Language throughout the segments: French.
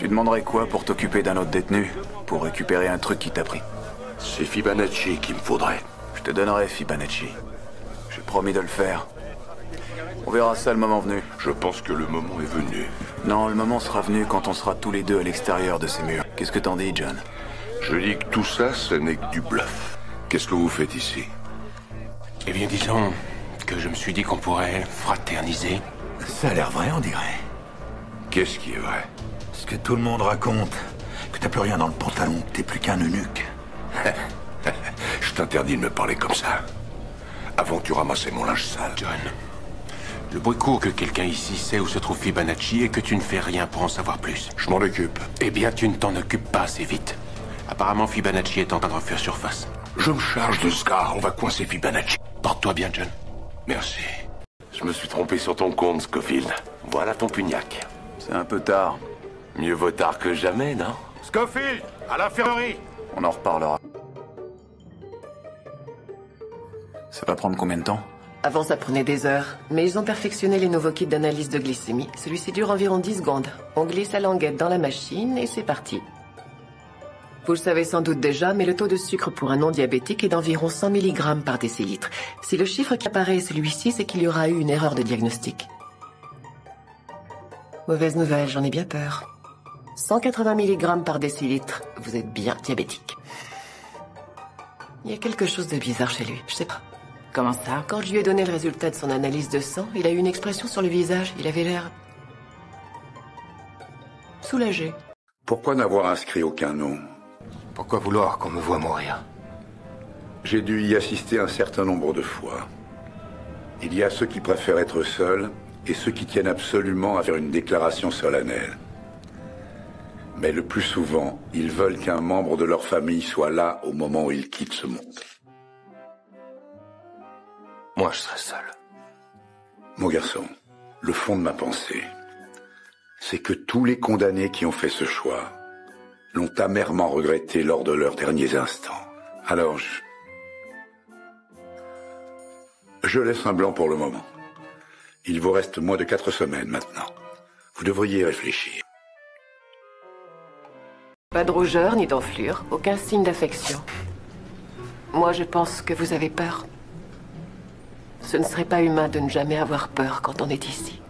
Tu demanderais quoi pour t'occuper d'un autre détenu? Pour récupérer un truc qui t'a pris? C'est Fibonacci qu'il me faudrait. Je te donnerai Fibonacci. J'ai promis de le faire. On verra ça le moment venu. Je pense que le moment est venu. Non, le moment sera venu quand on sera tous les deux à l'extérieur de ces murs. Qu'est-ce que t'en dis, John? Je dis que tout ça, ce n'est que du bluff. Qu'est-ce que vous faites ici? Eh bien, disons que je me suis dit qu'on pourrait fraterniser. Ça a l'air vrai, on dirait. Qu'est-ce qui est vrai? Ce que tout le monde raconte. Que t'as plus rien dans le pantalon, que t'es plus qu'un eunuque. Je t'interdis de me parler comme ça. Avant que tu ramasses mon linge sale. John, le bruit court que quelqu'un ici sait où se trouve Fibonacci et que tu ne fais rien pour en savoir plus. Je m'en occupe. Eh bien, tu ne t'en occupes pas assez vite. Apparemment, Fibonacci est en train de refaire surface. Je me charge de ce gars. On va coincer Fibonacci. Porte-toi bien, John. Merci. Je me suis trompé sur ton compte, Scofield. Voilà ton pugnac. C'est un peu tard. Mieux vaut tard que jamais, non? Scofield, à l'infirmerie. On en reparlera. Ça va prendre combien de temps? Avant, ça prenait des heures, mais ils ont perfectionné les nouveaux kits d'analyse de glycémie. Celui-ci dure environ 10 secondes. On glisse la languette dans la machine et c'est parti. Vous le savez sans doute déjà, mais le taux de sucre pour un non-diabétique est d'environ 100 mg par décilitre. Si le chiffre qui apparaît est celui-ci, c'est qu'il y aura eu une erreur de diagnostic. Mauvaise nouvelle, j'en ai bien peur. 180 mg par décilitre, vous êtes bien diabétique. Il y a quelque chose de bizarre chez lui, je sais pas. Comment ça? Quand je lui ai donné le résultat de son analyse de sang, il a eu une expression sur le visage. Il avait l'air... soulagé. Pourquoi n'avoir inscrit aucun nom? Pourquoi vouloir qu'on me voie mourir? J'ai dû y assister un certain nombre de fois. Il y a ceux qui préfèrent être seuls et ceux qui tiennent absolument à faire une déclaration solennelle. Mais le plus souvent, ils veulent qu'un membre de leur famille soit là au moment où ils quittent ce monde. Moi, je serai seul. Mon garçon, le fond de ma pensée, c'est que tous les condamnés qui ont fait ce choix l'ont amèrement regretté lors de leurs derniers instants. Alors, je laisse un blanc pour le moment. Il vous reste moins de 4 semaines maintenant. Vous devriez y réfléchir. Pas de rougeur ni d'enflure, aucun signe d'affection. Moi, je pense que vous avez peur. Ce ne serait pas humain de ne jamais avoir peur quand on est ici.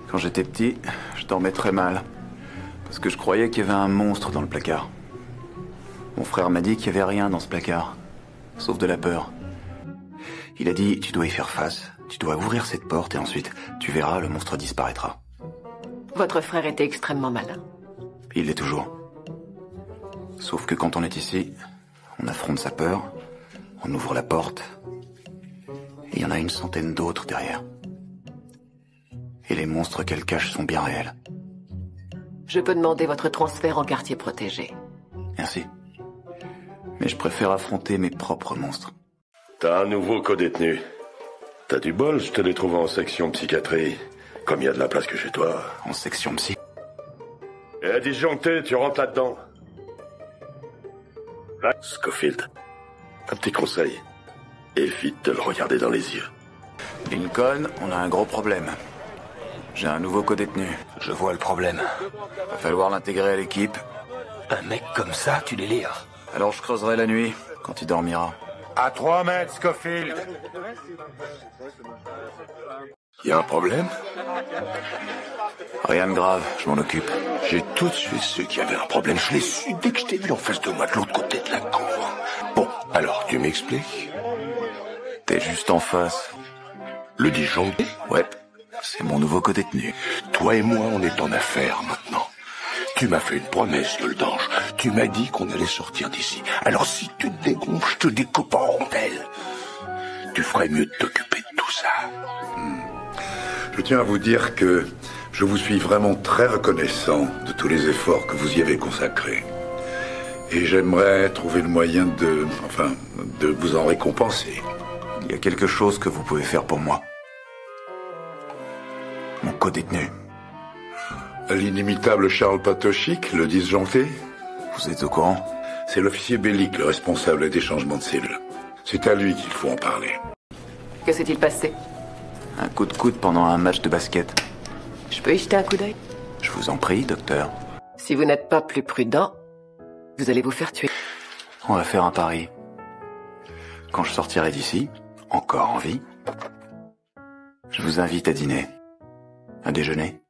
Quand j'étais petit, je dormais très mal. Parce que je croyais qu'il y avait un monstre dans le placard. Mon frère m'a dit qu'il n'y avait rien dans ce placard. Sauf de la peur. Il a dit, tu dois y faire face. Tu dois ouvrir cette porte et ensuite, tu verras, le monstre disparaîtra. Votre frère était extrêmement malin. Il l'est toujours. Sauf que quand on est ici, on affronte sa peur, on ouvre la porte, et il y en a une centaine d'autres derrière. Et les monstres qu'elle cache sont bien réels. Je peux demander votre transfert en quartier protégé. Merci. Mais je préfère affronter mes propres monstres. T'as un nouveau codétenu. T'as du bol, je te l'ai trouvé en section psychiatrie. Comme il y a de la place que chez toi. En section psy. Et à disjoncter, tu rentres là-dedans. Scofield, un petit conseil. Évite de le regarder dans les yeux. Lincoln, on a un gros problème. J'ai un nouveau codétenu. Je vois le problème. Va falloir l'intégrer à l'équipe. Un mec comme ça, tu délires. Alors je creuserai la nuit, quand il dormira. À 3 mètres, Scofield. Y a un problème? Rien de grave, je m'en occupe. J'ai tout de suite su qu'il y avait un problème. Je l'ai su dès que je t'ai vu en face de moi, de l'autre côté de la cour. Bon, alors, tu m'expliques? T'es juste en face. Le disjoncté? Ouais, c'est mon nouveau codétenu. Toi et moi, on est en affaires maintenant. Tu m'as fait une promesse, gueule d'ange. Tu m'as dit qu'on allait sortir d'ici. Alors si tu te dégonfles, je te découpe en rondelles. Tu ferais mieux de t'occuper de tout ça. Je tiens à vous dire que je vous suis vraiment très reconnaissant de tous les efforts que vous y avez consacrés. Et j'aimerais trouver le moyen de vous en récompenser. Il y a quelque chose que vous pouvez faire pour moi. Mon codétenu. L'inimitable Charles Patochik, le disjoncté? Vous êtes au courant? C'est l'officier Bellic, le responsable des changements de cellules. C'est à lui qu'il faut en parler. Que s'est-il passé? Un coup de coude pendant un match de basket. Je peux y jeter un coup d'œil? Je vous en prie, docteur. Si vous n'êtes pas plus prudent, vous allez vous faire tuer. On va faire un pari. Quand je sortirai d'ici, encore en vie, je vous invite à dîner, à déjeuner,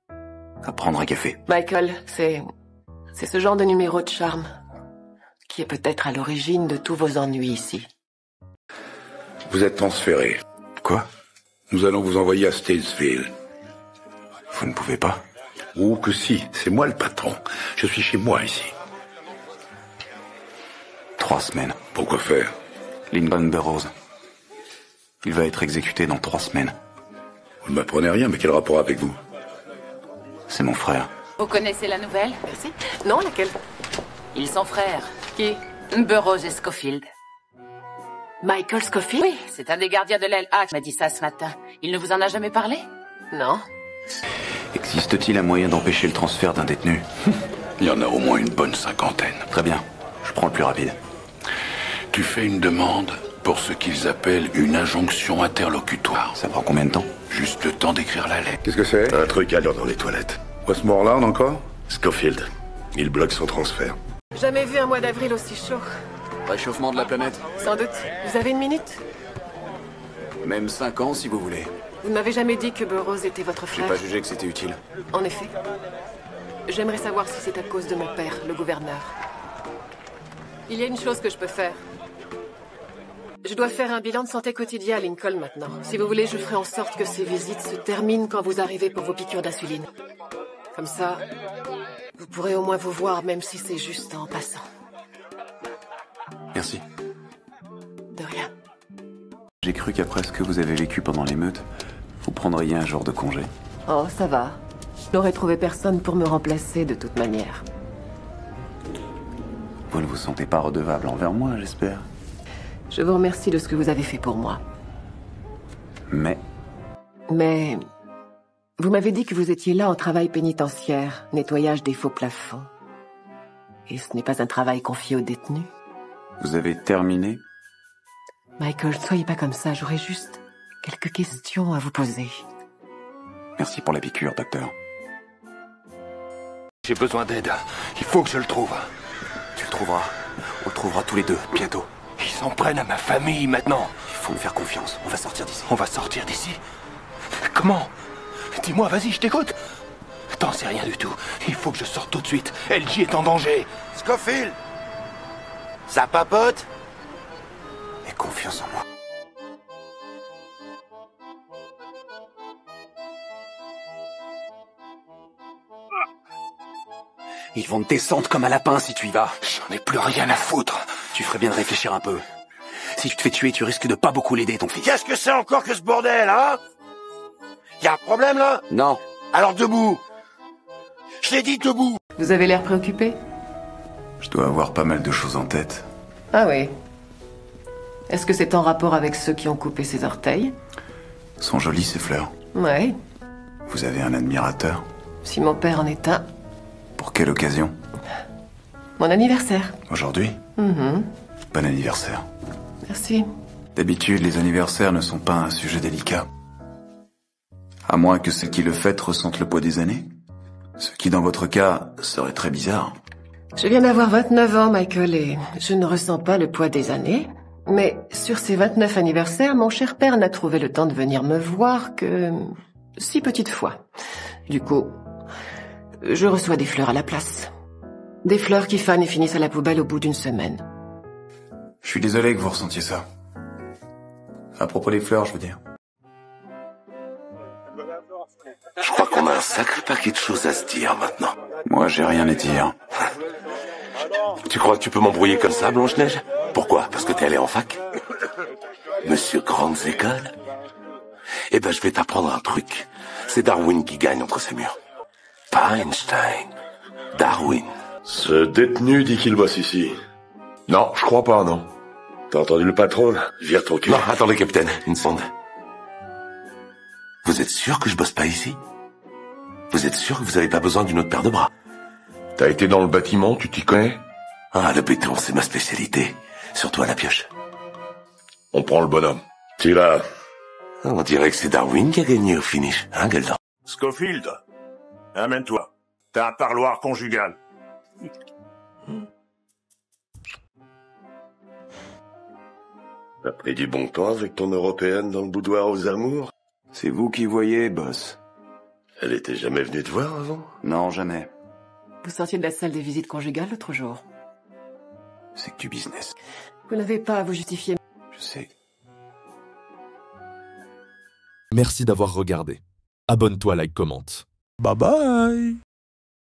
à prendre un café. Michael, c'est ce genre de numéro de charme qui est peut-être à l'origine de tous vos ennuis ici. Vous êtes transféré. Quoi? Nous allons vous envoyer à Statesville. Vous ne pouvez pas? Oh que si, c'est moi le patron. Je suis chez moi ici. 3 semaines. Pourquoi faire? Lyndon Burroughs. Il va être exécuté dans 3 semaines. Vous ne m'apprenez rien, mais quel rapport avec vous? C'est mon frère. Vous connaissez la nouvelle? Merci. Non, laquelle? Ils sont frères. Qui? Burroughs et Scofield. Michael Scofield? Oui, c'est un des gardiens de l'aile A qui m'a dit ça ce matin. Il ne vous en a jamais parlé? Non. Existe-t-il un moyen d'empêcher le transfert d'un détenu? Il y en a au moins une bonne 50aine. Très bien, je prends le plus rapide. Tu fais une demande pour ce qu'ils appellent une injonction interlocutoire. Ça prend combien de temps? Juste le temps d'écrire la lettre. Qu'est-ce que c'est? Un truc à l'heure dans les toilettes. Westmoreland encore? Scofield. Il bloque son transfert. Jamais vu un mois d'avril aussi chaud. Réchauffement de la planète? Sans doute. Vous avez une minute? Même 5 ans si vous voulez. Vous ne m'avez jamais dit que Burroughs était votre J'ai frère. pas jugé que c'était utile. En effet. J'aimerais savoir si c'est à cause de mon père, le gouverneur. Il y a une chose que je peux faire. Je dois faire un bilan de santé quotidien à Lincoln maintenant. Si vous voulez, je ferai en sorte que ces visites se terminent quand vous arrivez pour vos piqûres d'insuline. Comme ça, vous pourrez au moins vous voir, même si c'est juste en passant. Merci. De rien. J'ai cru qu'après ce que vous avez vécu pendant l'émeute, vous prendriez un jour de congé. Oh, ça va. Je n'aurais trouvé personne pour me remplacer de toute manière. Vous ne vous sentez pas redevable envers moi, j'espère. Je vous remercie de ce que vous avez fait pour moi. Mais Mais vous m'avez dit que vous étiez là en travail pénitentiaire, nettoyage des faux plafonds. Et ce n'est pas un travail confié aux détenus. vous avez terminé? Michael, soyez pas comme ça, j'aurais juste quelques questions à vous poser. Merci pour la piqûre, docteur. J'ai besoin d'aide. Il faut que je le trouve. Tu le trouveras. On le trouvera tous les deux, bientôt. Ils s'en prennent à ma famille maintenant. Il faut me faire confiance. On va sortir d'ici. On va sortir d'ici. Comment? Dis-moi, vas-y, je t'écoute. T'en sais rien du tout. Il faut que je sorte tout de suite. LG est en danger. Scofield! Ça papote? Aie confiance en moi. Ils vont te descendre comme un lapin si tu y vas. J'en ai plus rien à foutre. Tu ferais bien de réfléchir un peu. Si tu te fais tuer, tu risques de pas beaucoup l'aider, ton fils. Qu'est-ce que c'est encore que ce bordel, hein? Y a un problème, là? Non. Alors debout! Je l'ai dit debout! Vous avez l'air préoccupé? Je dois avoir pas mal de choses en tête. Ah oui. Est-ce que c'est en rapport avec ceux qui ont coupé ses orteils? Sont jolies ces fleurs. Ouais. Vous avez un admirateur? Si mon père en est un. Pour quelle occasion? Mon anniversaire. Aujourd'hui? Mhm. Bon anniversaire. Merci. D'habitude, les anniversaires ne sont pas un sujet délicat. À moins que ceux qui le fêtent ressentent le poids des années. Ce qui, dans votre cas, serait très bizarre. Je viens d'avoir 29 ans, Michael, et je ne ressens pas le poids des années. Mais sur ces 29 anniversaires, mon cher père n'a trouvé le temps de venir me voir que 6 petites fois. Du coup, je reçois des fleurs à la place. Des fleurs qui fanent et finissent à la poubelle au bout d'une semaine. Je suis désolé que vous ressentiez ça. À propos des fleurs, je veux dire. Je crois qu'on a un sacré paquet de choses à se dire maintenant. Moi, j'ai rien à dire. Tu crois que tu peux m'embrouiller comme ça, Blanche-Neige? Pourquoi? Parce que t'es allé en fac? Monsieur Grandes Écoles? Eh ben, je vais t'apprendre un truc. C'est Darwin qui gagne entre ces murs. Pas Einstein. Darwin. Ce détenu dit qu'il bosse ici. Non, je crois pas, non. T'as entendu le patron? Vire ton cul. Non, attendez, capitaine. Une seconde. Vous êtes sûr que je bosse pas ici? Vous êtes sûr que vous avez pas besoin d'une autre paire de bras? T'as été dans le bâtiment, tu t'y connais? Ah, le béton, c'est ma spécialité. Surtout à la pioche. On prend le bonhomme. Tu là. On dirait que c'est Darwin qui a gagné au finish, hein, Geldan? Scofield, amène-toi. T'as un parloir conjugal. T'as pris du bon temps avec ton européenne dans le boudoir aux amours? C'est vous qui voyez, boss. Elle était jamais venue te voir avant? Non, jamais. Vous sortiez de la salle des visites conjugales l'autre jour. C'est que du business. Vous n'avez pas à vous justifier. Je sais. Merci d'avoir regardé. Abonne-toi, like, commente. Bye bye.